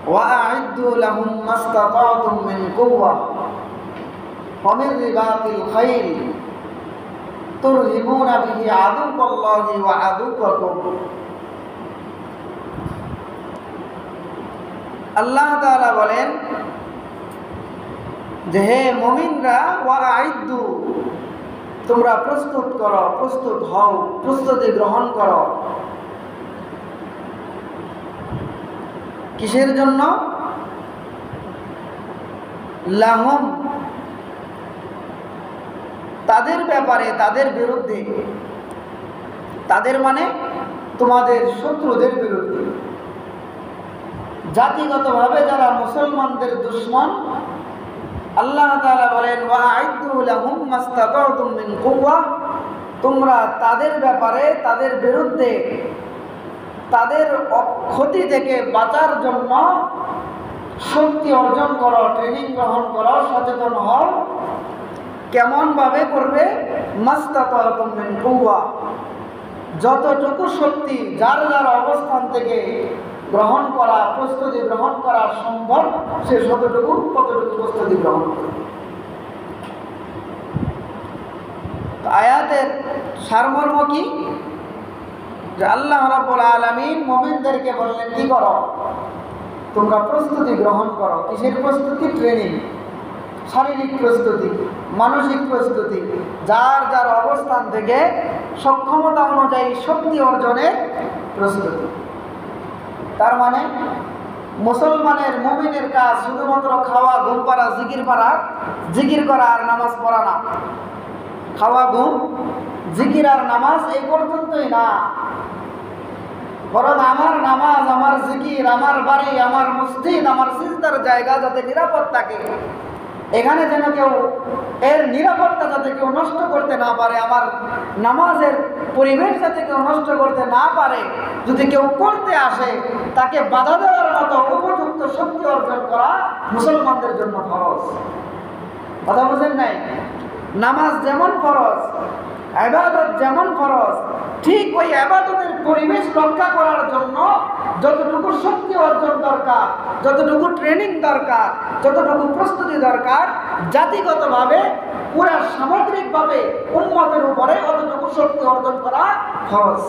وأعدوا لهم ما استطعتم من قوة ومن رباط الخيل ترهبون به عدو الله وعدوكم আল্লাহ তাআলা বলেন যে হে মুমিনরা ওয়াআইদ্দু তোমরা প্রস্তুত করো, প্রস্তুত হও, প্রস্তুতি গ্রহণ করো। কিসের জন্য? লাহুম তাদের ব্যাপারে, তাদের বিরুদ্ধে। তাদের মানে তোমাদের শত্রুদের বিরুদ্ধে, জাতিগতভাবে যারা মুসলমানদের দুশমন। আল্লাহ তাআলা বলেন ওয়াআইদ্দু লাহুম মাস্তাতাতুম মিন কুওয়া, তোমরা তাদের ব্যাপারে, তাদের বিরুদ্ধে, তাদের ক্ষতি থেকে বাঁচার জন্য শক্তি অর্জন করো, ট্রেনিং গ্রহণ করো, সচেতন হও। কেমন ভাবে করবে? মাস্তাতাতুম মিন কুওয়া, যতটুকু শক্তি যার যার অবস্থান থেকে গ্রহণ করা, প্রস্তুতি গ্রহণ করা সম্ভব, সে ততটুকু প্রস্তুতি গ্রহণ করে। আয়াতের সারমর্ম কি? যে আল্লাহ রাব্বুল আলামিন মুমিনদেরকে বললেন কি করো? তোমরা প্রস্তুতি গ্রহণ করো। কিসের প্রস্তুতি? ট্রেনিং, শারীরিক প্রস্তুতি, মানসিক প্রস্তুতি, যার যার অবস্থান থেকে সক্ষমতা অনুযায়ী শক্তি অর্জনের প্রস্তুতি। তার মানে মুসলমানের, মুমিনের কাজ শুধুমাত্র খাওয়া, ঘুম পাড়া, জিকির করা আর নামাজ পড়া না। খাওয়া, ঘুম, জিকির আর নামাজ এই পর্যন্তই না, বরং আমার নামাজ, আমার জিকির, আমার বাড়ি, আমার মসজিদ, আমার সিজদার জায়গা যাতে নিরাপদ থাকে, এখানে যেন কেউ এর নিরাপত্তা যাতে কেউ নষ্ট করতে না পারে, আমার নামাজের পরিবেশ যাতে কেউ নষ্ট করতে না পারে, যদি কেউ করতে আসে তাকে বাধা দেওয়ার মতো উপযুক্ত শক্তি অর্জন করা মুসলমানদের জন্য ফরজ। কথা বুঝেন নাই? নামাজ যেমন ফরজ, ইবাদত যেমন ফরজ, ঠিক ওই ইবাদতের পরিবেশ রক্ষা করার জন্য যতটুকু শক্তি অর্জন দরকার, যতটুকু ট্রেনিং দরকার, যতটুকু প্রস্তুতি দরকার, জাতিগতভাবে পুরা সামগ্রিকভাবে উম্মতের উপরে অতটুকু শক্তি অর্জন করা ফরজ।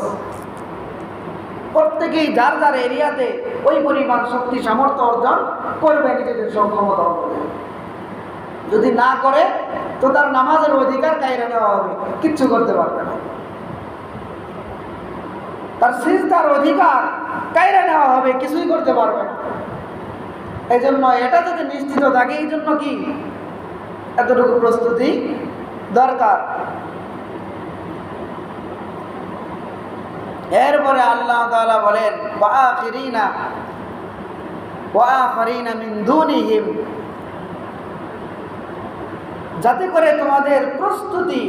প্রত্যেকেই যার যার এরিয়াতে ওই পরিমাণ শক্তি সামর্থ্য অর্জন করবে নিজেদের সক্ষমতা অনুযায়ী। যদি না করে তো তার নামাজের অধিকার কায়রা নেওয়া হবে, কিচ্ছু করতে পারবে না। তার সিজদার অধিকার কায়রা নেওয়া হবে, কিছুই করতে পারবে না। এই জন্য এটা যদি নিশ্চিত থাকে, এই জন্য কি এতটুকু প্রস্তুতি দরকার। এরপরে আল্লাহ তাআলা বলেন ওয়াআখিরিনা মিন দুনিহিম, যাতে করে তোমাদের প্রস্তুতি,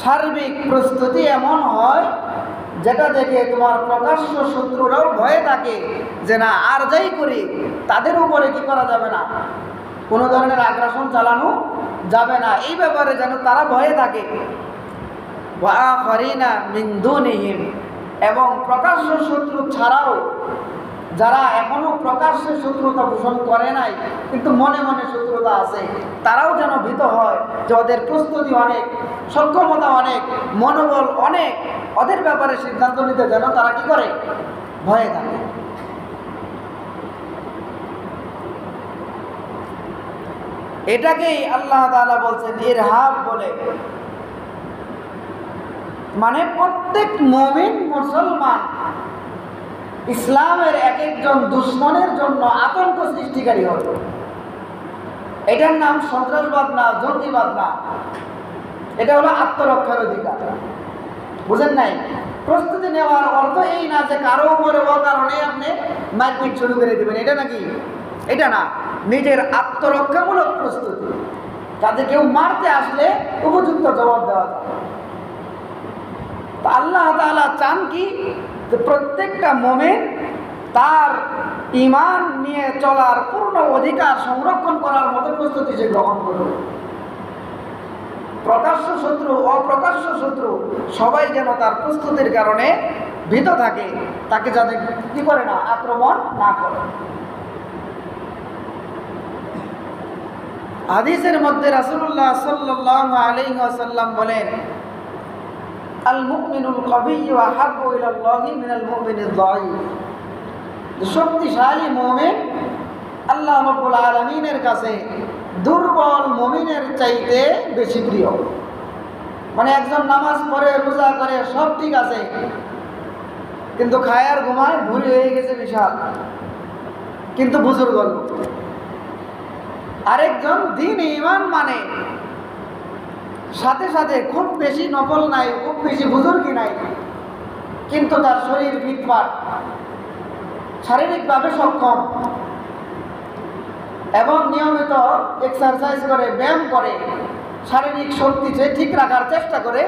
সার্বিক প্রস্তুতি এমন হয় যেটা দেখে তোমার প্রকাশ্য শত্রুরাও ভয়ে থাকে যে না, আর যাই করি তাদের উপরে কি করা যাবে না, কোনো ধরনের আগ্রাসন চালানো যাবে না, এই ব্যাপারে যেন তারা ভয়ে থাকে। ওয়াআখিরিনা মিন দুনিহিম, এবং প্রকাশ্য শত্রু ছাড়াও যারা এখনো প্রকাশ্যে শত্রুতা পোষণ করে নাই কিন্তু মনে মনে শত্রুতা আছে, তারাও যেন ভীত হয় যে ওদের প্রস্তুতি অনেক, সক্ষমতা অনেক, মনোবল অনেক, ওদের ব্যাপারে সিদ্ধান্ত নিতে যেন তারা কি করে? ভয়ে থাকে। এটাকেই আল্লাহ তাআলা বলছেন ইরহাব বলে। মানে প্রত্যেক মুমিন মুসলমান ইসলামের এক একজন দুশমনের জন্য আতঙ্ক সৃষ্টিকারী হবে। এটার নাম সন্ত্রাসবাদ না, জঙ্গিবাদ না, এটা হলো আত্মরক্ষার অধিকার। বুঝেন নাই? প্রস্তুতি নেওয়ার অর্থ এই না যে কারো উপরে ও কারণে আপনি মারপিট শুরু করে দেবেন, এটা নাকি? এটা না, নিজের আত্মরক্ষামূলক প্রস্তুতি, যাতে কেউ মারতে আসলে উপযুক্ত জবাব দেওয়া যায়। তা আল্লাহ তাআলা চান কি? যে প্রত্যেকটা মুমিন তার ঈমান নিয়ে চলার পূর্ণ অধিকার সংরক্ষণ করার মতো প্রস্তুতি সে গ্রহণ করবে। প্রকাশ্য শত্রু, অপ্রকাশ্য শত্রু সবাই যেন তার প্রস্তুতির কারণে ভীত থাকে, তাকে যাতে কি করে না, আক্রমণ না করে। হাদিসের মধ্যে রাসূলুল্লাহ সাল্লাল্লাহু আলাইহি ওয়াসাল্লাম বলেন, আল মুমিনুল কাবিয়্যু আহাব্বু ইলাল্লাহি মিনাল মুমিনিল যায়ীফ। শক্তিশালী মুমিন আল্লাহ রাব্বুল আলামিনের কাছে দুর্বল মুমিনের চাইতে বেশি প্রিয়। মানে একজন নামাজ পড়ে, রোজা করে, সব ঠিক আছে, কিন্তু খায় আর ঘুমায়, ভুঁড়ি হয়ে গেছে বিশাল, কিন্তু বুজুর্গ লোক। আরেকজন দিন ঈমান মানে, সাথে সাথে খুব বেশি নফল নাই, খুব বেশি বুজুর্গি নাই, কিন্তু তার শরীর ফিটফাট, শারীরিকভাবে সক্ষম এবং নিয়মিত এক্সারসাইজ করে, ব্যায়াম করে, শারীরিক শক্তিকে ঠিক রাখার চেষ্টা করে,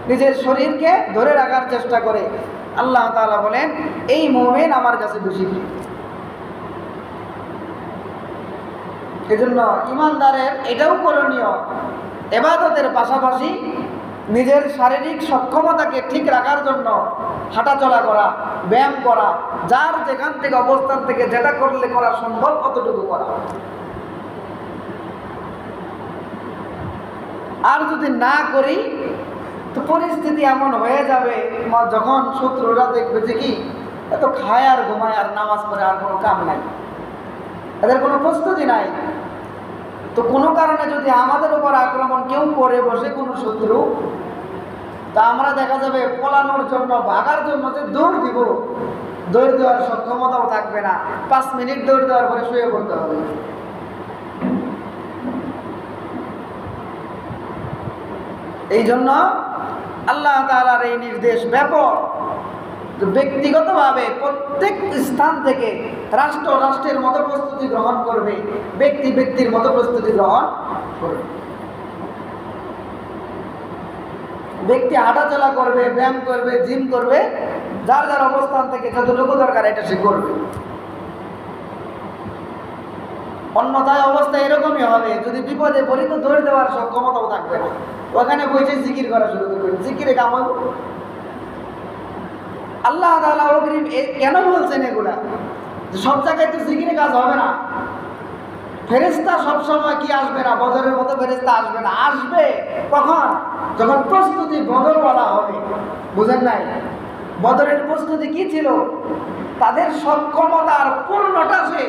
নিজের শরীরকে ধরে রাখার চেষ্টা করে। আল্লাহ তাআলা বলেন, এই মুমিন আমার কাছে বেশি প্রিয়। এজন্য ইমানদারের এটাও করণীয়, ইবাদতের পাশাপাশি নিজের শারীরিক সক্ষমতাকে ঠিক রাখার জন্য হাঁটাচলা করা, ব্যায়াম করা, যার যেখান থেকে অবস্থান থেকে যেটা করলে করা সম্ভব অতটুকু করা। আর যদি না করি তো পরিস্থিতি এমন হয়ে যাবে, যখন শত্রুরা দেখবে যে কি এত খায় আর ঘুমায় আর নামাজ পড়ে, আর কোনো কাম নাই, এদের কোনো প্রস্তুতি নাই, তো কোনো কারণে যদি আমাদের উপর আক্রমণ কেউ করে বসে, কোনো শত্রু, তা আমরা দেখা যাবে পলানোর জন্য, ভাগার জন্য যে দৌড় দিব, দৌড় দেওয়ার সক্ষমতাও থাকবে না। 5 মিনিট দৌড় দেওয়ার পরে শুয়ে পড়তে হবে। এই জন্য আল্লাহ তাআলার এই নির্দেশ ব্যাপক, ব্যক্তিগতভাবে প্রত্যেক স্থান থেকে রাষ্ট্র রাষ্ট্রের মতো প্রস্তুতি গ্রহণ করবে, ব্যক্তি ব্যক্তির মতো প্রস্তুতি গ্রহণ করবে। ব্যক্তি হাঁটাচলা করবে, ব্যায়াম করবে, জিম করবে, যার যার অবস্থান থেকে যতটুকু দরকার এটা সে করবে। অন্যথায় অবস্থা এরকমই হবে, যদি বিপদে পড়ি তো দৌড় দেওয়ার সক্ষমতাও থাকবে না, ওখানে বসে জিকির করা শুরু করবে, জিকিরে কাম হবে। আল্লাহ তাআলা অগ্রিম কেন বলছেন এগুলা? সব জায়গায় তো জিকিরে কাজ হবে না। ফেরেশতা সবসময় কি আসবে না, বদরের মতো ফেরেশতা আসবে না। আসবে কখন? যখন প্রস্তুতি বদর বলা হবে। বুঝেন নাই? বদরের প্রস্তুতি কি ছিল? তাদের সক্ষমতার পূর্ণটা সে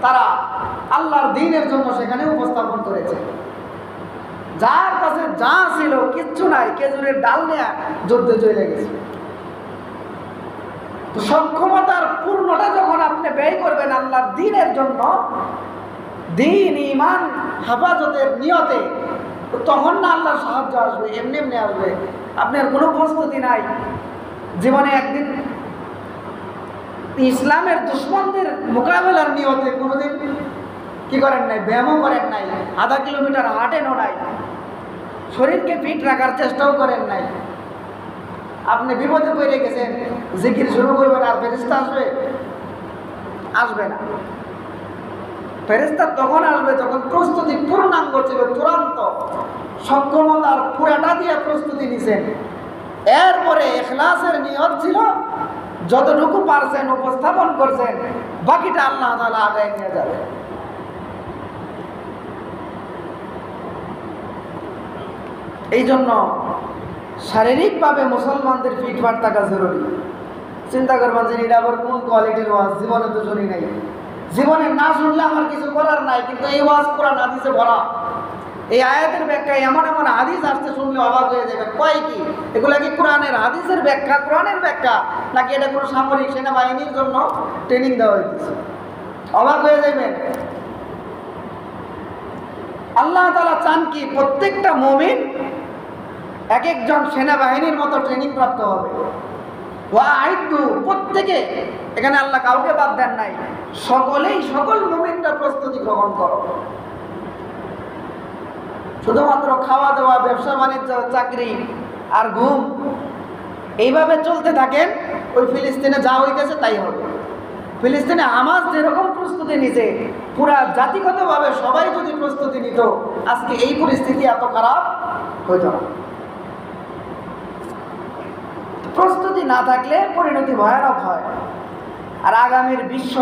তারা আল্লাহর দ্বীনের জন্য সেখানে উপস্থাপন করেছে। যার কাছে যা ছিল কিচ্ছু নাই, খেজুরের ডাল নিয়ে যুদ্ধে চলে গেছে। সক্ষমতার পূর্ণটা যখন আপনি ব্যয় করবেন আল্লাহর দ্বীনের জন্য, দ্বীন ঈমান হেফাজতের নিয়তে, তখন না আল্লাহর সাহায্য আসবে, এমনি এমনি আসবে। আপনার কোনো প্রস্তুতি নাই। জীবনে একদিন ইসলামের দুশমনদের মোকাবেলার নিয়তে কোনোদিন কি করেন নাই, ব্যায়ামও করেন নাই, আধা কিলোমিটার হাঁটেনও নাই, শরীরকে ফিট রাখার চেষ্টাও করেন নাই। আপনি বিপদে পড়ে গেছেন, জিকির শুরু করবেন আর ফেরেশতা আসবে? আসবে না। ফেরেশতা তখন আসবে যখন প্রস্তুতি পূর্ণাঙ্গ ছিল, চূড়ান্ত সক্ষমতার পুরাটা দিয়ে প্রস্তুতি নিছেন। এরপরে ইখলাসের নিয়ত ছিল, যতটুকু পারছেন উপস্থাপন করছেন, বাকিটা আল্লাহ তাআলা আগায় নিয়ে যাবে। এই জন্য শারীরিকভাবে মুসলমানদের ফিটফাট থাকা জরুরি। চিন্তা করবেন যে এটা আবার কোন কোয়ালিটির ওয়াজ, জীবনে তো শুনি নাই, জীবনে না শুনলে আমার কিছু করার নাই, কিন্তু এই ওয়াজ কোরআন হাদিসে ভরা। এই আয়াতের ব্যাখ্যায় এমন এমন হাদিস আসতে শুনলে অবাক হয়ে যাবে। কয় কি এগুলা কি কোরআনের হাদিসের ব্যাখ্যা, কোরআনের ব্যাখ্যা, নাকি এটা কোনো সামরিক সেনাবাহিনীর জন্য ট্রেনিং দেওয়া হইতেছে? অবাক হয়ে যাবেন। আল্লাহ তাআলা চান কি প্রত্যেকটা মুমিন এক একজন সেনাবাহিনীর মতো ট্রেনিং প্রাপ্ত হবে। ওয়াইদু, প্রত্যেকে, এখানে আল্লাহ কাউকে বাদ দেন নাই, সকলেই, সকল মুমিনরা প্রস্তুতি গ্রহণ করো। শুধুমাত্র খাওয়া দাওয়া, ব্যবসা বাণিজ্য, চাকরি আর ঘুম এইভাবে চলতে থাকেন, ওই ফিলিস্তিনে যা হইতেছে তাই হবে। ফিলিস্তিনে হামাস যেরকম প্রস্তুতি নিছে, পুরা জাতিগতভাবে সবাই যদি প্রস্তুতি নিত, আজকে এই পরিস্থিতি এত খারাপ হইত না। প্রস্তুতি না থাকলে পরিণতি ভয়ানক হয়। আর আগামীর বিশ্ব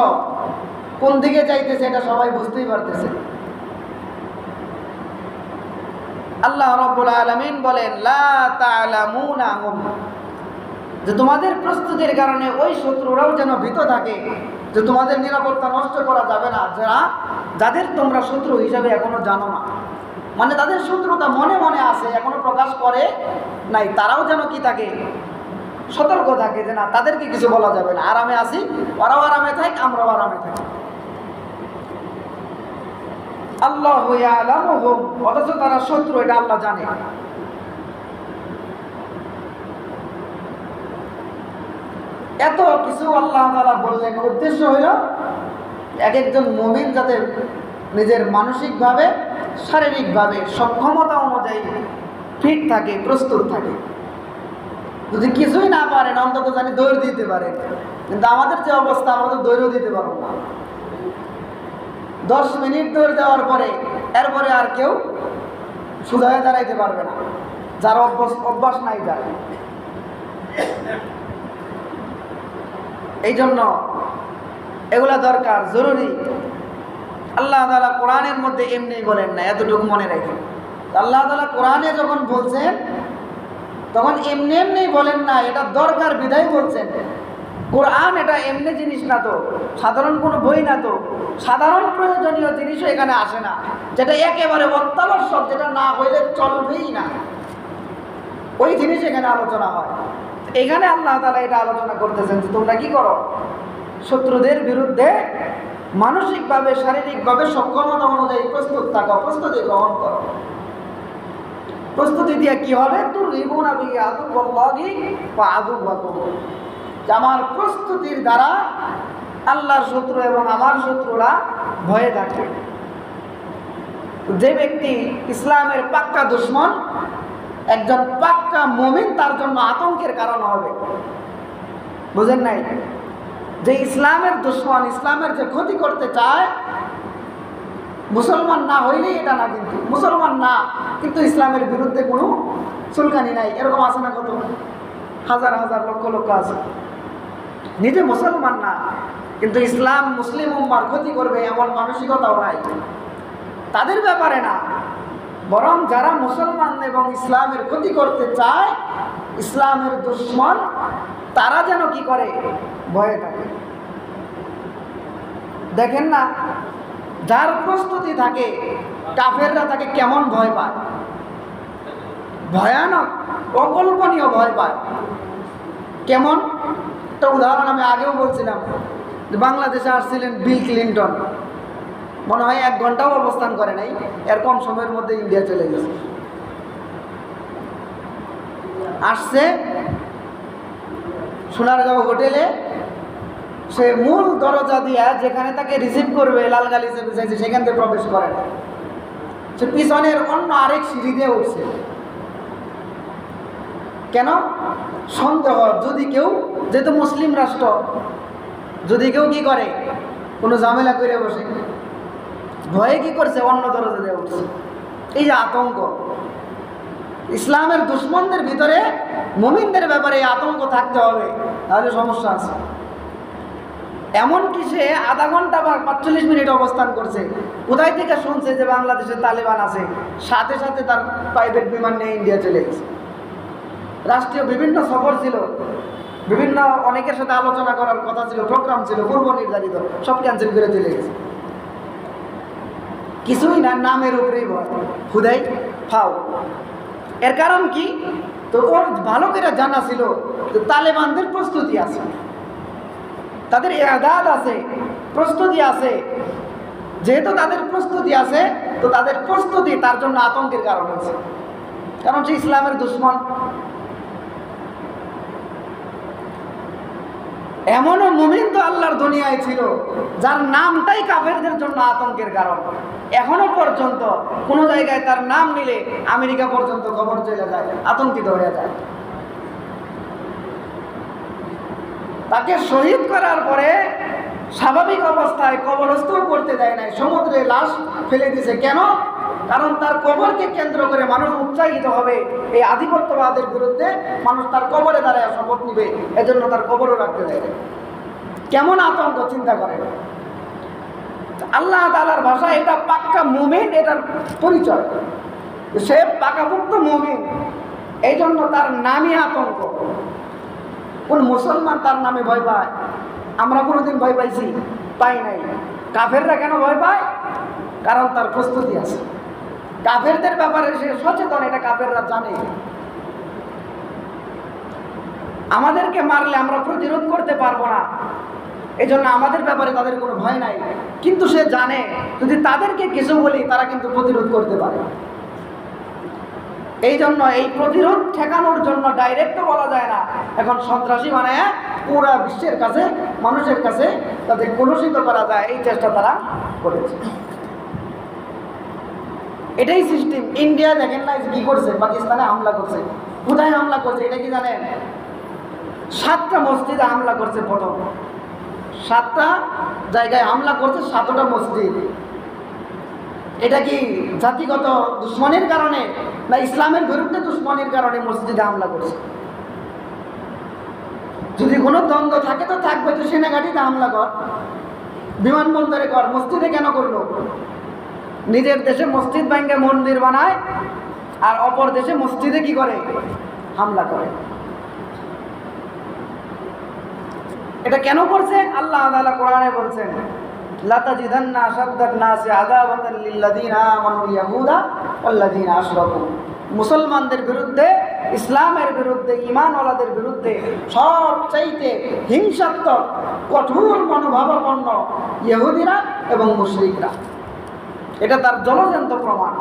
কোন দিকে যাইতেছে এটা সবাই বুঝতেই পারতেছে। আল্লাহ রাব্বুল আলামিন বলেন লা তা'লামুনাহুম, যে তোমাদের প্রস্তুতির কারণে ওই শত্রুরাও যেন ভীত থাকে, যে তোমাদের নিরাপত্তা নষ্ট করা যাবে না, যাদের তোমরা শত্রু হিসাবে এখনো জানো না, মানে তাদের শত্রুতা মনে মনে আছে, এখনো প্রকাশ করে নাই, তারাও যেন কি থাকে, সতর্ক থাকে যে না তাদেরকে কিছু বলা যাবে না, আরামে আসি, ওরাও আরামে থাক, আমরাও আরামে থাকি। আল্লাহু ইয়ালামুহুম, অথচ তারা শত্রু, এটা আল্লাহ জানে। এত কিছু আল্লাহ তাআলা বললেন, উদ্দেশ্য হইল এক একজন মুমিন যাতে নিজের মানসিকভাবে শারীরিকভাবে সক্ষমতা অনুযায়ী ফিট থাকে, প্রস্তুত থাকে। যদি কিছুই না পারেন অন্তত জানি দৌড় দিতে পারেন, কিন্তু আমাদের যে অবস্থা, আমরা তো দৌড়ও দিতে পারবো না। 10 মিনিট দৌড় দেওয়ার পরে এরপরে আর কেউ সোজা হয়ে দাঁড়াইতে পারবে না, যার অভ্যাস নাই যার। এই জন্য এগুলা দরকার, জরুরি। আল্লাহ তাআলা কোরআনের মধ্যে এমনি বলেন না, এতটুকু মনে রাখেন। আল্লাহ তাআলা কোরআনে যখন বলছেন তখন এমনি এমনি বলেন না, এটা দরকার বিধায় বলছেন। কোরআন এটা এমনি জিনিস না, তো সাধারণ কোনো বই না, তো সাধারণ প্রয়োজনীয় জিনিসও এখানে আসে না, যেটা একেবারে অত্যাবশ্যক, যেটা না হইলে চলবেই না, ওই জিনিস এখানে আলোচনা হয়। এখানে আল্লাহ তাআলা এটা আলোচনা করতেছেন যে তোমরা কি করো, শত্রুদের বিরুদ্ধে মানসিকভাবে শারীরিকভাবে সক্ষমতা অনুযায়ী প্রস্তুত থাকো, প্রস্তুতি গ্রহণ করো। প্রস্তুতি দিয়ে কি হবে, তুরহিবুনা বিহি আদুওয়াল্লাহি ওয়া আদুওয়াকুম, যে আমার প্রস্তুতির দ্বারা আল্লাহর শত্রু এবং আমার শত্রুরা ভয়ে থাকবে। যে ব্যক্তি ইসলামের পাক্কা দুশমন, একজন পাক্কা মুমিন, তার জন্য আতঙ্কের কারণ হবে। বুঝেন নাই? যে ইসলামের দুশমন, ইসলামের যে ক্ষতি করতে চায়, মুসলমান না হইলেই এটা না, কিন্তু মুসলমান না কিন্তু ইসলামের বিরুদ্ধে কোনো চুলকানি নাই, এরকম আছে না? কত হাজার হাজার লক্ষ লক্ষ আছে, নিজে মুসলমান না কিন্তু ইসলাম মুসলিম উম্মার ক্ষতি করবে এমন মানসিকতাও নাই। তাদের ব্যাপারে না, বরং যারা মুসলমান এবং ইসলামের ক্ষতি করতে চায়, ইসলামের দুশমন, তারা যেন কি করে, ভয়ে থাকে। দেখেন না, যার প্রস্তুতি থাকে, কাফেররা তাকে কেমন ভয় পায়, ভয়ানক অকল্পনীয় ভয় পায়। কেমন? একটা উদাহরণ আমি আগেও বলছিলাম, যে বাংলাদেশে আসছিলেন বিল ক্লিন্টন, মনে হয় 1 ঘন্টাও অবস্থান করে নাই, এর কম সময়ের মধ্যে ইন্ডিয়া চলে গেছে। আসছে সোনারগাঁও হোটেলে, সে মূল দরজা দিয়া যেখানে তাকে রিসিভ করবে লাল গালিচা বিছাইছে, সেখান থেকে প্রবেশ করে না, সে পিছনের অন্য আরেক সিঁড়ি দিয়ে উঠছে। কেন? সন্দেহ, যদি কেউ, যেহেতু মুসলিম রাষ্ট্র, যদি কেউ কি করে, কোনো ঝামেলা করে বসে, ভয়ে কি করছে, অন্য দরজা দিয়ে উঠছে। এই যে আতঙ্ক, ইসলামের দুশমনদের ভিতরে মুমিনদের ব্যাপারে আতঙ্ক থাকতে হবে, তাহলে সমস্যা আছে। এমনকি সে আধা ঘন্টা বা 45 মিনিট অবস্থান করছে, কোথায় থেকে শুনছে যে বাংলাদেশে তালেবান আছে, সাথে সাথে তার প্রাইভেট বিমান নিয়ে ইন্ডিয়া চলে গেছে। রাষ্ট্রীয় বিভিন্ন সফর ছিল, বিভিন্ন অনেকের সাথে আলোচনা করার কথা ছিল, প্রোগ্রাম ছিল, পূর্ব নির্ধারিত, সব ক্যান্সেল করে চলে গেছে। কিছুই না, নামের উপরেই ভয়, খুদাই ফাও। এর কারণ কি? তো ওর ভালো করে জানা ছিল যে তালেবানদের প্রস্তুতি আছে, তাদের ইআদাদ আছে, প্রস্তুতি আছে। যেহেতু তাদের প্রস্তুতি আছে, তো তাদের প্রস্তুতি তার জন্য আতঙ্কের কারণ হয়েছে, কারণ সে ইসলামের দুশমন। এমনও মুমিন তো আল্লাহর দুনিয়ায় ছিল যার নামটাই কাফেরদের জন্য আতঙ্কের কারণ। এখনো পর্যন্ত কোনো জায়গায় তার নাম নিলে আমেরিকা পর্যন্ত খবর চলে যায়, আতঙ্কিত হয়ে যায়। তাকে শহীদ করার পরে স্বাভাবিক অবস্থায় কবরস্থ করতে দেয় নাই, সমুদ্রে লাশ ফেলে দিয়েছে। কেন? কারণ তার কবরকে কেন্দ্র করে মানুষ উৎসাহিত হবে, এই আধিপত্যবাদের বিরুদ্ধে মানুষ তার কবরে দাঁড়ায় শপথ নিবে, এজন্য তার কবরও রাখতে দেয়। কেমন আতঙ্ক চিন্তা করে। আল্লাহ তাআলার ভাষায় এটা পাক্কা মুমিন, এটার পরিচয়। সে পাকাপোক্ত মুমিন, এই জন্য তার নামই আতঙ্ক। কোন মুসলমান তার নামে ভয় পায়? আমরা কোনোদিন ভয় পাইছি? পাই নাই। কাফেররা কেন ভয় পায়? কারণ তার প্রস্তুতি আছে। কাফেরদের ব্যাপারে সে সচেতন, এটা কাফেররা জানে। আমাদেরকে মারলে আমরা প্রতিরোধ করতে পারবো না, এই জন্য আমাদের ব্যাপারে তাদের কোনো ভয় নাই। কিন্তু সে জানে যদি তাদেরকে কিছু বলি তারা কিন্তু প্রতিরোধ করতে পারে। এই জন্য এই প্রতিরোধ ঠেকানোর জন্য ডাইরেক্ট বলা যায় না, এখন সন্ত্রাসী বানায় পুরা বিশ্বের কাছে, মানুষের কাছে তাদের কলুষিত করা যায়, এই চেষ্টা তারা করেছে। এটাই সিস্টেম। ইন্ডিয়া দেখেন না কি করছে, পাকিস্তানে হামলা করছে। কোথায় হামলা করছে এটা কি জানেন? 7টা মসজিদে হামলা করছে। প্রথম 7টা জায়গায় হামলা করছে, 7টা মসজিদ। এটা কি জাতিগত দুশ্মনের কারণে না ইসলামের বিরুদ্ধে দুশ্মনের কারণে মসজিদে হামলা করছে? যদি কোনো দ্বন্দ্ব থাকে তো থাকবে, তো সেনাঘাটিতে হামলা কর, বিমানবন্দরে কর, মসজিদে কেন করলো? নিজের দেশে মসজিদ ভাঙ্গে মন্দির বানায়, আর অপর দেশে মসজিদে কি করে? হামলা করে। এটা কেন করছে? আল্লাহ তাআলা কোরআনে বলছেন, লাতাজিদান্না আশাদ্দান নাসি আদাওয়াতান লিল্লাযিনা আমানুল ইয়াহুদা ওয়াল্লাযিনা আশরাকু। মুসলমানদের বিরুদ্ধে, ইসলামের বিরুদ্ধে, ঈমানওয়ালাদের বিরুদ্ধে সবচাইতে হিংসাত্মক, কঠোর মনোভাবাপন্ন ইহুদিরা এবং মুশরিকরা। এটা তার জলজ্যান্ত প্রমাণ।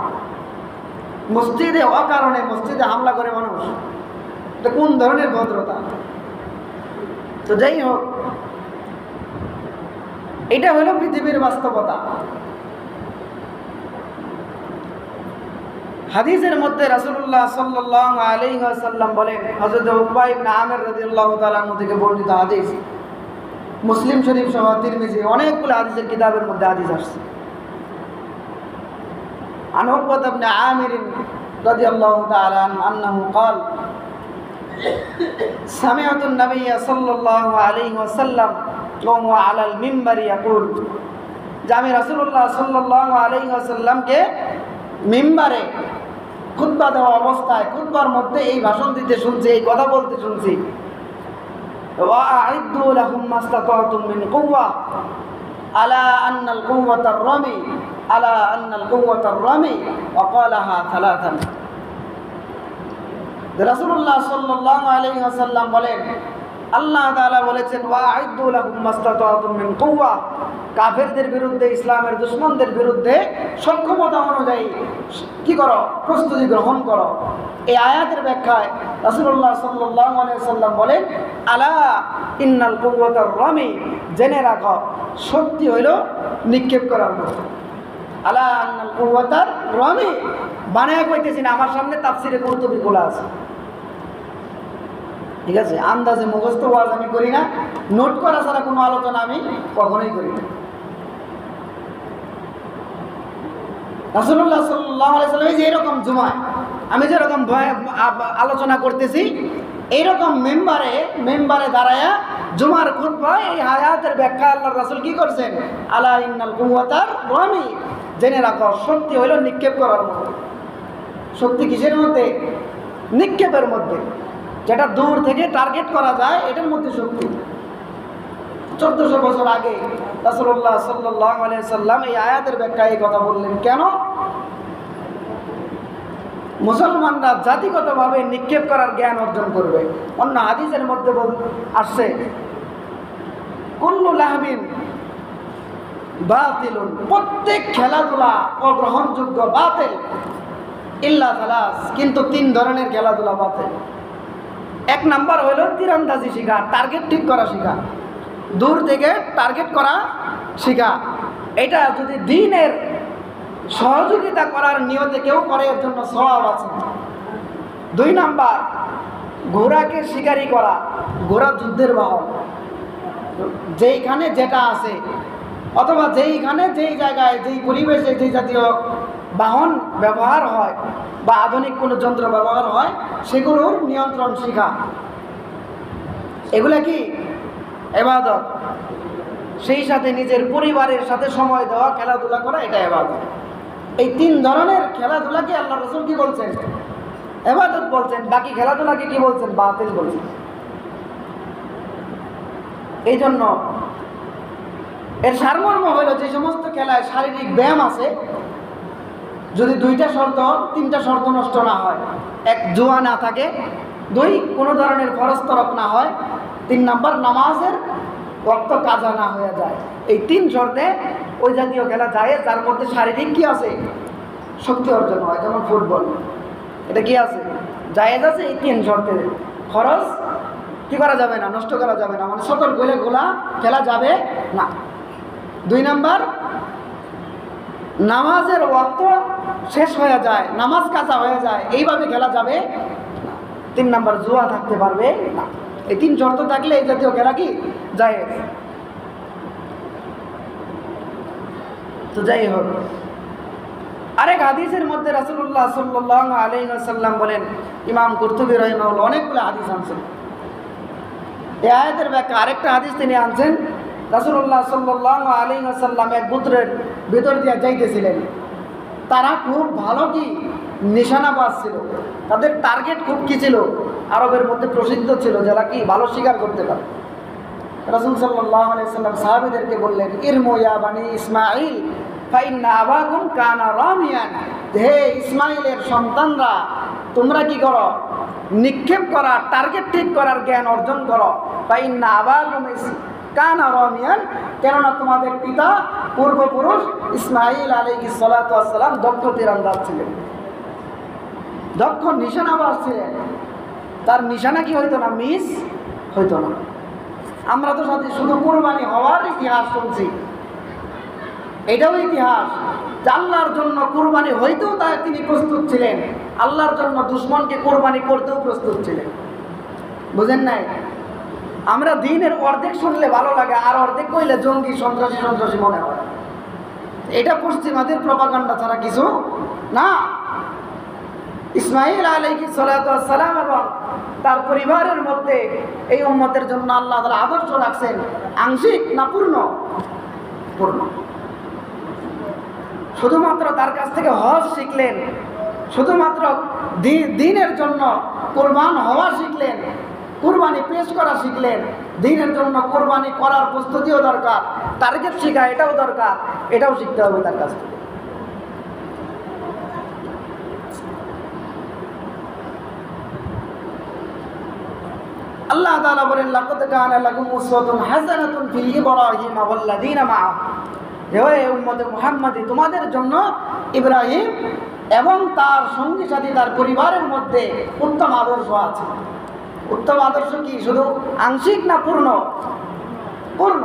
মসজিদে অকারণে মসজিদে হামলা করে মানুষ, এটা কোন ধরনের ভদ্রতা? তো যাই হোক, এটা হলো পৃথিবীর বাস্তবতা। হাদিসের মধ্যে রাসূলুল্লাহ সাল্লাল্লাহু আলাইহি ওয়াসাল্লাম বলেন, হযরত উকবা ইবনে আমির রাদিয়াল্লাহু তাআলা আনহু থেকে বর্ণিত হাদিস, মুসলিম শরীফ সহ তিরমিজি অনেকগুলো হাদিসের কিতাবের মধ্যে হাদিস আসছে। عن عقبة بن عامر رضي الله تعالى عنه أنه قال سمعت النبي صلى الله عليه وسلم وهو على المنبر يقول, যে আমি রাসূলুল্লাহ সাল্লাল্লাহু আলাইহি ওয়াসাল্লামকে মিম্বারে খুতবা দেওয়া অবস্থায়, খুতবার মধ্যে এই ভাষণ দিতে শুনছি, এই কথা বলতে শুনছি, ওয়া আ'ইদ্দু লাহুম মাসতাতাতুম মিন কুওয়া আলা আন্নাল কুওয়াতার রামি আলা আন্নাল কুওয়াতার রামি ওয়া ক্বালাহা সালাসান। রাসূলুল্লাহ সাল্লাল্লাহু আলাইহি ওয়াসাল্লাম বলেন, আল্লাহ তাআলা বলেছেন, ওয়া আ'ইদ্দু লাহুম মাসতাতাতুম মিন কুওয়া, কাফেরদের বিরুদ্ধে, ইসলামের দুশমনদের বিরুদ্ধে সক্ষমতা অনুযায়ী কি করো? প্রস্তুতি গ্রহণ করো। এই আয়াতের ব্যাখ্যায় রাসূলুল্লাহ সাল্লাল্লাহু আলাইহি ওয়াসাল্লাম বলেন, আলা ইন্নাল কুওয়াতার রামি, জেনে রাখো শক্তি হইল নিক্ষেপ করার মতো। আলা আন্নাল কুওয়াতার রামি বানায় কইতেছি না, আমার সামনে তাফসিরে কুরতুবী খোলা আছে, ঠিক আছে? আন্দাজে মুখস্থ ওয়াজ আমি করি না, নোট করা ছাড়া কোনো আলোচনা আমি কখনোই করি না। রাসূলুল্লাহ সাল্লাল্লাহু আলাইহি ওয়াসাল্লাম যে এরকম জুমায় আমি যেরকম আলোচনা করতেছি, এইরকম মেম্বারে দাঁড়ায়া জুমার খুতবায় এই আয়াতের ব্যাখ্যা আল্লাহর রাসূল কি করছেন? আলা ইন্নাল কুওয়াতার রামি, জেনে রাখো শক্তি হইল নিক্ষেপ করার মতো। শক্তি কিসের মধ্যে? নিক্ষেপের মধ্যে। যেটা দূর থেকে টার্গেট করা যায়, এটার মধ্যে শক্তি। 1400 বছর আগে রাসূলুল্লাহ সাল্লাল্লাহু আলাইহি ওয়াসাল্লাম এই আয়াতের ব্যাখ্যায় এই কথা বললেন। কেন? মুসলমানরা জাতিগতভাবে নিক্ষেপ করার জ্ঞান অর্জন করবে। অন্য হাদিসের মধ্যে আসছে, কুল্লু লাহবিন বাতিলুন, প্রত্যেক খেলাধুলা অগ্রহণযোগ্য, বাতিল, ইল্লা সালাস, কিন্তু 3 ধরনের খেলাধুলা বাতিল। 1 নাম্বার হলো তীরন্দাজি শিখা, টার্গেট ঠিক করা শিখা, দূর থেকে টার্গেট করা শিখা। এটা যদি দ্বীনের সহযোগিতা করার নিয়তে কেউ করে, এর জন্য সওয়াব আছে। 2 নাম্বার ঘোড়াকে শিকারি করা, ঘোড়া যুদ্ধের বাহন, যেইখানে যেটা আছে অথবা যেইখানে যেই জায়গায় যেই পরিবেশে যেই জাতীয় বাহন ব্যবহার হয় বা আধুনিক কোনো যন্ত্র ব্যবহার হয়, সেগুলোর নিয়ন্ত্রণ শিখা, এগুলা কি ইবাদত। সেই সাথে নিজের পরিবারের সাথে সময় দেওয়া, খেলাধুলা করা, এটা ইবাদত। এই তিন ধরনের খেলাধুলাকে আল্লাহ রাসূল কি বলছেন? ইবাদত বলছেন। বাকি খেলাধুলাকে কি বলছেন? বাতিল বলছেন। এই জন্য এর সারমর্ম হইল, যে সমস্ত খেলায় শারীরিক ব্যায়াম আছে, যদি দুইটা শর্ত, তিনটা শর্ত নষ্ট না হয়, এক, জুয়া না থাকে, দুই, কোনো ধরনের ফরজ তরক না হয়, তিন নাম্বার, নামাজের ওয়াক্ত কাজা না হয়ে যায়, এই তিন শর্তে ওই জাতীয় খেলা যায় যার মধ্যে শারীরিক কি আছে? শক্তি অর্জন হয়। যেমন ফুটবল, এটা কি আছে? জায়েজ আছে এই তিন শর্তে। খরচ কি করা যাবে না, নষ্ট করা যাবে না, মানে সতর্ক হলে গোলা খেলা যাবে না। দুই নাম্বার, নামাজের ওয়াক্ত শেষ হয়ে যায়, নামাজ কাজা হয়ে যায়, এইভাবে খেলা যাবে না। তিন নাম্বার, জুয়া থাকতে পারবে না। এই তিন শর্ত থাকলে এই জাতীয় খেলা কি জায়েজ। তো যাই হোক, আরেক হাদিসের মধ্যে রাসূলুল্লাহ সাল্লাল্লাহু আলাইহি ওয়াসাল্লাম বলেন, ইমাম কুরতুবী রাহিমাহুল্লাহ অনেকগুলো হাদিস আনছেন এই আয়াতের ব্যাখ্যা। আরেকটা হাদিস তিনি আনছেন, রাসূলুল্লাহ সাল্লাল্লাহু আলাইহি ওয়াসাল্লাম এক গোত্রের ভিতর দিয়ে যাইতেছিলেন। তারা খুব ভালো কি নিশানাবাজ ছিল, তাদের টার্গেট খুব কি ছিল, আরবের মধ্যে প্রসিদ্ধ ছিল যারা কি ভালো শিকার করতে পারে। রাসূল সাল্লাল্লাহু আলাইহি ওয়াসাল্লাম সাহাবীদেরকে বললেন, ইরমু ইয়া বানি ইসমাঈল ফাইন্না আবাকুম কানা রামিয়ান, হে ইসমাইলের সন্তানরা, তোমরা কি করো? নিক্ষেপ করা, টার্গেট ঠিক করার জ্ঞান অর্জন করো। ফাইন্না আবাকুম কানা রামিয়ান, কেননা তোমাদের পিতা পূর্বপুরুষ ইসমাইল আলাইহিস সালাতু ওয়াস সালাম দক্ষ তীরন্দাজ ছিলেন, দক্ষ নিশানাবাজ ছিলেন। তার নিশানা কি হইতো না? মিস হইতো না। আমরা তো সাথে শুধু কুরবানি হওয়ার ইতিহাস শুনছি, এটাও ইতিহাস যে আল্লাহর জন্য কুরবানি হইতেও তিনি প্রস্তুত ছিলেন, আল্লাহর জন্য দুশমনকে কুরবানি করতেও প্রস্তুত ছিলেন। বুঝেন নাই? আমরা দিনের অর্ধেক শুনলে ভালো লাগে, আর অর্ধেক কইলে জঙ্গি সন্ত্রাসী সন্ত্রাসী মনে হয়। এটা পশ্চিমাদের প্রপাগান্ডা ছাড়া কিছু না। ইসমাইল আলাইহিস সালাতু ওয়াস সালাম এবং তার পরিবারের মধ্যে এই উম্মতের জন্য আল্লাহ তাআলা আদর্শ রাখছেন, আংশিক না পূর্ণ? পূর্ণ। শুধুমাত্র তার কাছ থেকে হজ শিখলেন, শুধুমাত্র দ্বীনের জন্য কুরবান হওয়া শিখলেন, কুরবানি পেশ করা শিখলেন। দ্বীনের জন্য কুরবানি করার প্রস্তুতিও দরকার, টার্গেট শেখা এটাও দরকার, এটাও শিখতে হবে তার কাছ থেকে। আল্লাহ তাআলা বলেন, লাকাদ কানা লাকুম উসওয়াতুন হাসানাতুন ফি ইব্রাহিম ওয়াল্লাযীনা মাআহু, হে উম্মতে মুহাম্মাদি, তোমাদের জন্য ইব্রাহিম এবং তার সঙ্গী সাথী তার পরিবারের মধ্যে উত্তম আদর্শ আছে। উত্তম আদর্শ কি শুধু আংশিক না পূর্ণ? পূর্ণ।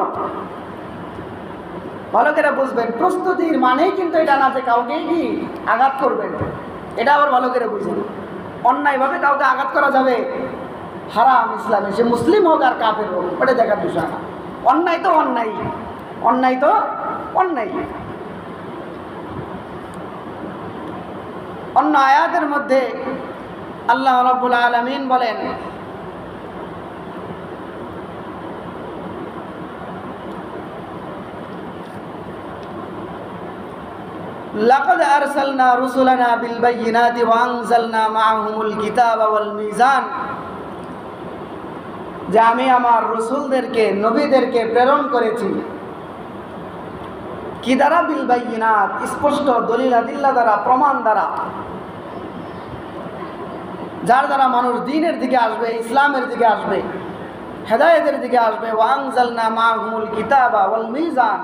ভালো করে বুঝবেন, প্রস্তুতির মানেই কিন্তু এটা না যে কাউকে কি আঘাত করবেন, এটা আবার ভালো করে বুঝবেন। অন্যায়ভাবে কাউকে আঘাত করা যাবে, হারাম ইসলামে, সে মুসলিম হোক আর কাফের হোক, ওটা দেখার বিষয় না। অন্যায় তো অন্যায়, অন্যায় তো অন্যায়। অন্য আয়াতের মধ্যে আল্লাহ রাব্বুল আলামিন বলেন, লাকাদ আরসালনা রুসুলানা বিল বায়িনাতি ওয়া আনজালনা মাআহুমুল কিতাবা ওয়াল মিজান, যে আমি আমার রসুলদেরকে, নবীদেরকে প্রেরণ করেছি কি দ্বারা? বিল বায়িনাত, স্পষ্ট দলিল আদিল্লা দ্বারা, প্রমাণ দ্বারা, যার দ্বারা মানুষ দ্বীনের দিকে আসবে, ইসলামের দিকে আসবে, হেদায়েতের দিকে আসবে। ওয়া আনজালনা মাআহুমুল কিতাবা ওয়াল মিজান,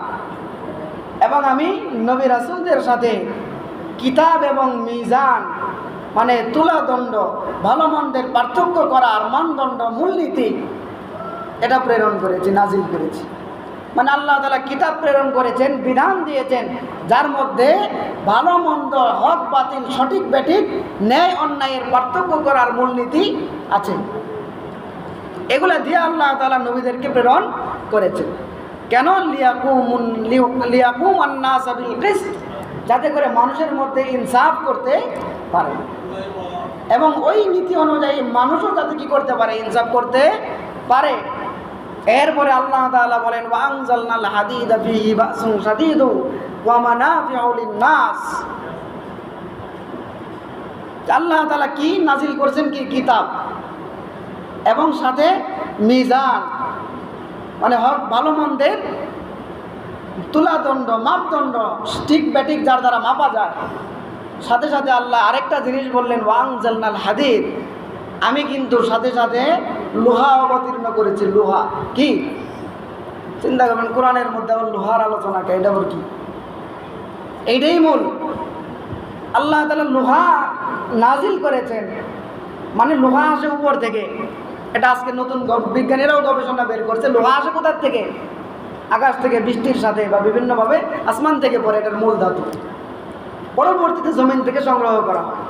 এবং আমি নবী রাসূলদের সাথে কিতাব এবং মিজান মানে তুলাদণ্ড, ভালো মন্দের পার্থক্য করার মানদণ্ড, মূলনীতি, এটা প্রেরণ করেছি, নাজিল করেছি। মানে আল্লাহ তাআলা কিতাব প্রেরণ করেছেন, বিধান দিয়েছেন, যার মধ্যে ভালো মন্দ, হক বাতিল, সঠিক বেঠিক, ন্যায় অন্যায়ের পার্থক্য করার মূলনীতি আছে। এগুলা দিয়ে আল্লাহ তাআলা নবীদেরকে প্রেরণ করেছেন। কেন? লিয়াকুমান নাস বিল কিসত, যাতে করে মানুষের মধ্যে ইনসাফ করতে পারে, এবং ওই নীতি অনুযায়ী মানুষও যাতে কি করতে পারে, ইনসাফ করতে পারে। এরপরে আল্লাহ তাআলা বলেন, ওয়া আনজালনাল হাদিদা ফীহি বাসুন শাদীদু ওয়া মানাফিউ লিন-নাস, আল্লাহ তাআলা কি নাজিল করছেন, কি কিতাব, এবং সাথে মিজান, মানে হক ভালো মন্দের তুলাদণ্ড, মাপদণ্ড, স্টিক ব্যাটিক যার দ্বারা মাপা যায়। সাথে সাথে আল্লাহ আরেকটা জিনিস বললেন, ওয়াংজালনাল হাদিদ, আমি কিন্তু সাথে সাথে লোহা অবতীর্ণ করেছি। লোহা কি চিন্তা করবেন, কোরআনের মধ্যে আবার লোহার আলোচনা, এটা আবার কি? এইটাই মূল। আল্লাহ তাআলা লোহা নাজিল করেছেন, মানে লোহা আসে উপর থেকে। এটা আজকে নতুন বিজ্ঞানীরাও গবেষণা বের করছে, লোহা আসে কোথার থেকে? আকাশ থেকে, বৃষ্টির সাথে বা বিভিন্নভাবে আসমান থেকে পড়ে, এটার মূল ধাতু। পরবর্তীতে জমিন থেকে সংগ্রহ করা হয়।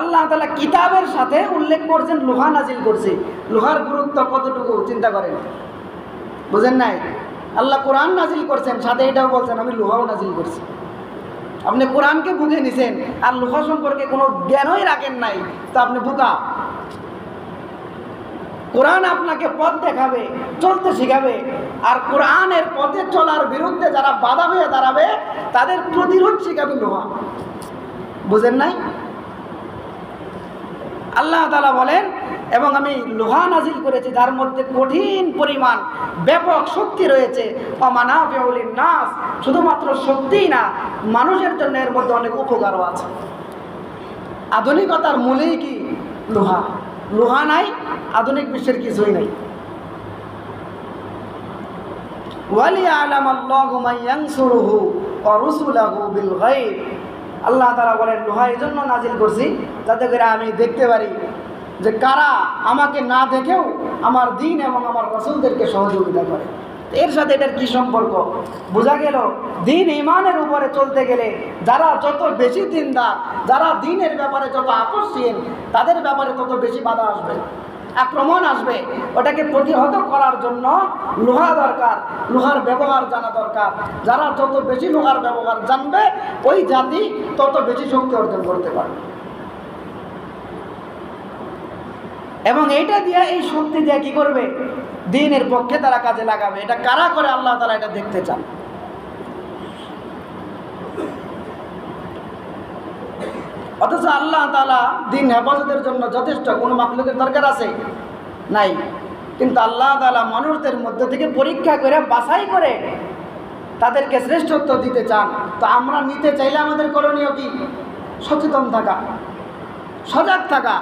আল্লাহ তাআলা কিতাবের সাথে উল্লেখ করছেন লোহা নাজিল করছে। লোহার গুরুত্ব কতটুকু চিন্তা করেন, বুঝেন নাই? আল্লাহ কোরআন নাজিল করছেন, সাথে এটাও বলছেন আমি লোহাও নাজিল করছি। আপনি কোরআনকে বুঝে নিছেন আর লোহা সম্পর্কে কোনো জ্ঞানই রাখেন নাই, তো আপনি বোকা। কোরআন আপনাকে পথ দেখাবে, চলতে শিখাবে, আর কোরআনের পথে চলার বিরুদ্ধে যারা বাধা হয়ে দাঁড়াবে তাদের প্রতিরোধ শিখাবে লোহা। বুঝেন নাই? আল্লাহ তাআলা বলেন, এবং আমি লোহা নাজিল করেছি যার মধ্যে কঠিন পরিমাণ ব্যাপক শক্তি রয়েছে। ওয়ামানাফিউল লিন্নাস, শুধুমাত্র শক্তিই না, মানুষের জন্য এর মধ্যে অনেক উপকারও আছে। আধুনিকতার মূলেই কি? লোহা। লোহা নাই, আধুনিক বিশ্বের কিছুই নাই। ওয়ালিয়ালামাল্লাহু মান ইয়ানসুরুহু ওয়া রুসুলাহু বিল গায়ব। আল্লাহ তাআলা বলেন, লোহা এই জন্য নাজিল করছি যাতে করে আমি দেখতে পারি যে কারা আমাকে না দেখেও আমার দ্বীন এবং আমার রাসূলদেরকে সহযোগিতা করে। এর সাথে এটার কি সম্পর্ক? বোঝা গেল দ্বীন ঈমানের উপরে চলতে গেলে যারা যত বেশি দ্বীনদার, যারা দ্বীনের ব্যাপারে যত আকর্ষণ, তাদের ব্যাপারে তত বেশি বাধা আসবে, আক্রমণ আসবে। ওটাকে প্রতিহত করার জন্য লোহা দরকার, লোহার ব্যবহার জানা দরকার। যারা যত বেশি লোহার ব্যবহার জানবে, ওই জাতি তত বেশি শক্তি অর্জন করতে পারবে। এবং এইটা দিয়ে, এই শক্তি দিয়ে কি করবে? দ্বীনের পক্ষে তারা কাজে লাগাবে। এটা কারা করে আল্লাহ তাআলা এটা দেখতে চান। অথচ আল্লাহ তাআলা দ্বীন হেফাজতের জন্য যথেষ্ট কোনো মাখলুকের দরকার আছে? নাই। কিন্তু আল্লাহ তাআলা মানুষদের মধ্যে থেকে পরীক্ষা করে, বাছাই করে তাদেরকে শ্রেষ্ঠত্ব দিতে চান। তো আমরা নিতে চাইলে আমাদের করণীয় কি? সচেতন থাকা, সজাগ থাকা।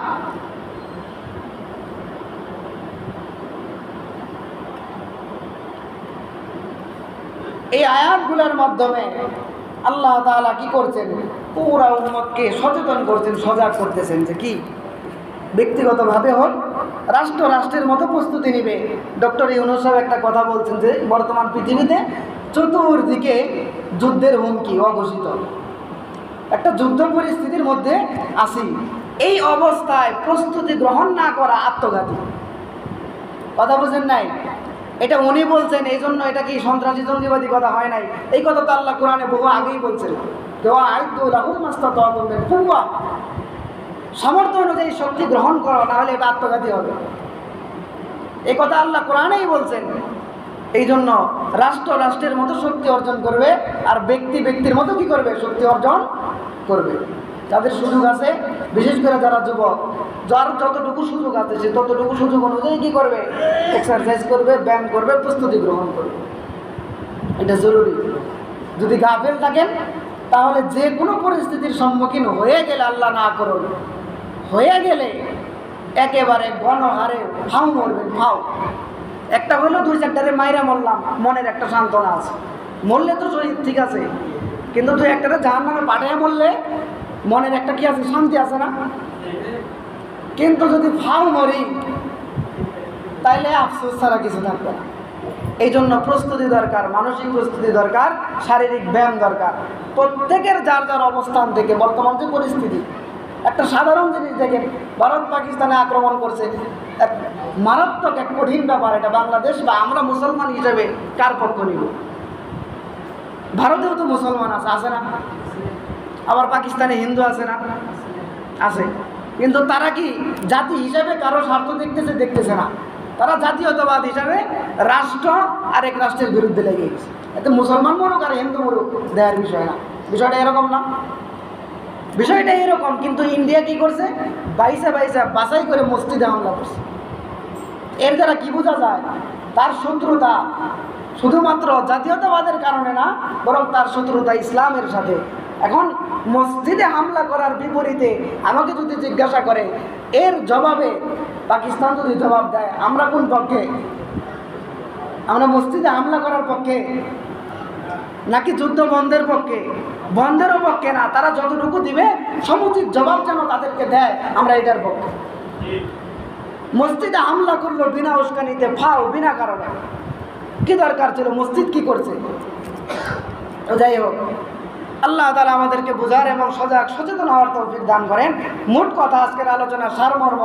এই আয়াতগুলোর মাধ্যমে আল্লাহ তাআলা কি করছেন? পুরা উম্মতকে সচেতন করছেন, সজাগ করতেছেন যে কি ব্যক্তিগতভাবে হোক, রাষ্ট্রের মতো প্রস্তুতি নিবে। ডক্টর ইউনূস সাহেব একটা কথা বলছেন যে বর্তমান পৃথিবীতে চতুর্দিকে যুদ্ধের হুমকি অঘোষিত, একটা যুদ্ধ পরিস্থিতির মধ্যে আছি। এই অবস্থায় প্রস্তুতি গ্রহণ না করা আত্মঘাতী। কথা বুঝেন নাই? এটা উনি বলছেন, এই জন্য এটা কি সন্ত্রাসী জঙ্গিবাদী কথা হয় নাই। এই কথা তো আল্লাহ কোরআনে বহু আগেই বলছেন, সামর্থ্য অনুযায়ী শক্তি গ্রহণ করো, নাহলে এটা আত্মঘাতী হবে। এই কথা আল্লাহ কোরআনেই বলছেন। এই জন্য রাষ্ট্রের মতো শক্তি অর্জন করবে, আর ব্যক্তির মতো কি করবে? শক্তি অর্জন করবে। যাদের সুযোগ আছে, বিশেষ করে যারা যুবক, যার যতটুকু সুযোগ আছে সে ততটুকু সুযোগ অনুযায়ী কী করবে? এক্সারসাইজ করবে, ব্যায়াম করবে, প্রস্তুতি গ্রহণ করবে। এটা জরুরি। যদি গাফেল থাকেন তাহলে যে কোনো পরিস্থিতির সম্মুখীন হয়ে গেলে, আল্লাহ না করুন, হয়ে গেলে একেবারে গণহারে ফাউ মরবেন, ফাউ। একটা হলো 2-4টারে মাইরা মরলাম, মনের একটা সান্ত্বনা আছে। মরলে তো শহীদ, ঠিক আছে, কিন্তু 2-1টারে জাহান্নামে পাঠায় মরলে মনের একটা কি আছে? শান্তি আছে না? কিন্তু যদি ফাউ মরি তাইলে আফসোস ছাড়া কিছু থাকবে না। এই জন্য প্রস্তুতি দরকার, মানসিক প্রস্তুতি দরকার, শারীরিক ব্যায়াম দরকার। প্রত্যেকের যার যার অবস্থান থেকে বর্তমান যে পরিস্থিতি, একটা সাধারণ জিনিস দেখেন, ভারত পাকিস্তানে আক্রমণ করছে, এক মারাত্মক এক কঠিন ব্যাপার। এটা বাংলাদেশ বা আমরা মুসলমান হিসেবে কার পক্ষ নিব? ভারতেও তো মুসলমান আছে না? আবার পাকিস্তানে হিন্দু আছে না? আছে। কিন্তু তারা কি জাতি হিসাবে কারো স্বার্থ দেখতেছে না। তারা জাতীয়তাবাদ হিসাবে রাষ্ট্র আর এক রাষ্ট্রের বিরুদ্ধে লেগে গেছে। এতে মুসলমান মরুক আর হিন্দু মরুক দেওয়ার বিষয় না, বিষয়টা এরকম না। বিষয়টা এরকম, কিন্তু ইন্ডিয়া কি করছে, বাইসা বাছাই করে মসজিদে হামলা করছে। এর দ্বারা কি বোঝা যায়, তার শত্রুতা শুধুমাত্র জাতীয়তাবাদের কারণে না, বরং তার শত্রুতা ইসলামের সাথে। এখন মসজিদে হামলা করার বিপরীতে আমাকে যদি জিজ্ঞাসা করে, এর জবাবে পাকিস্তান যদি জবাব দেয়, আমরা কোন পক্ষে? আমরা মসজিদে হামলা করার পক্ষে নাকি যুদ্ধ বন্ধের পক্ষে? বন্ধেরও পক্ষে না, তারা যতটুকু দিবে সমুচিত জবাব যেন তাদেরকে দেয়, আমরা এটার পক্ষে। মসজিদে হামলা করলো বিনা উস্কানিতে, ফাও, বিনা কারণে। কি দরকার ছিল? মসজিদ কি করছে? তো যাই হোক, আল্লাহ তাআলা আমাদেরকে বোঝার এবং সচেতন হওয়ার তৌফিক দান করেন। মোট কথা, আজকের আলোচনার সারমর্ম,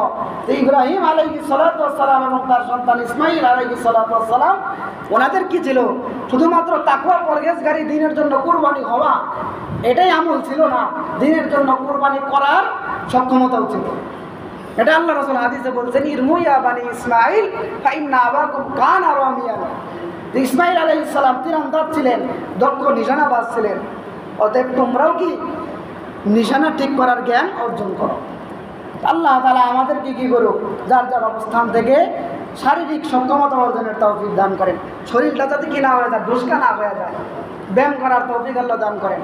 ইব্রাহিম আলাইহিস সালাতু ওয়াস সালাম এবং তার সন্তান ইসমাঈল আলাইহিস সালাতু ওয়াস সালাম, ওনাদের কি ছিল? শুধুমাত্র তাকওয়া পরহেজগারি, দ্বীনের জন্য কুরবানি হওয়া, এটাই আমল ছিল না, দ্বীনের জন্য কুরবানি করার সক্ষমতাও ছিল। এটা আল্লাহ রাসূল হাদিসে বলছেন, ইরমু ইয়া বানি ইসমাঈল ফাইন্না আবাকুম কানা রামিয়ান। ইসমাঈল আলাইহিস সালাম তীরন্দাজ ছিলেন, দক্ষ নিশানাবাজ ছিলেন। অতএব তোমরাও কি নিশানা ঠিক করার জ্ঞান অর্জন করো। আল্লাহ তাআলা আমাদেরকে কি করুক, যার যার অবস্থান থেকে শারীরিক সক্ষমতা অর্জনের তৌফিক দান করেন। শরীরটা যাতে কি না হয়ে যায়, দুষ্কা না হয়ে যায়, ব্যায়াম করার তৌফিক আল্লাহ দান করেন।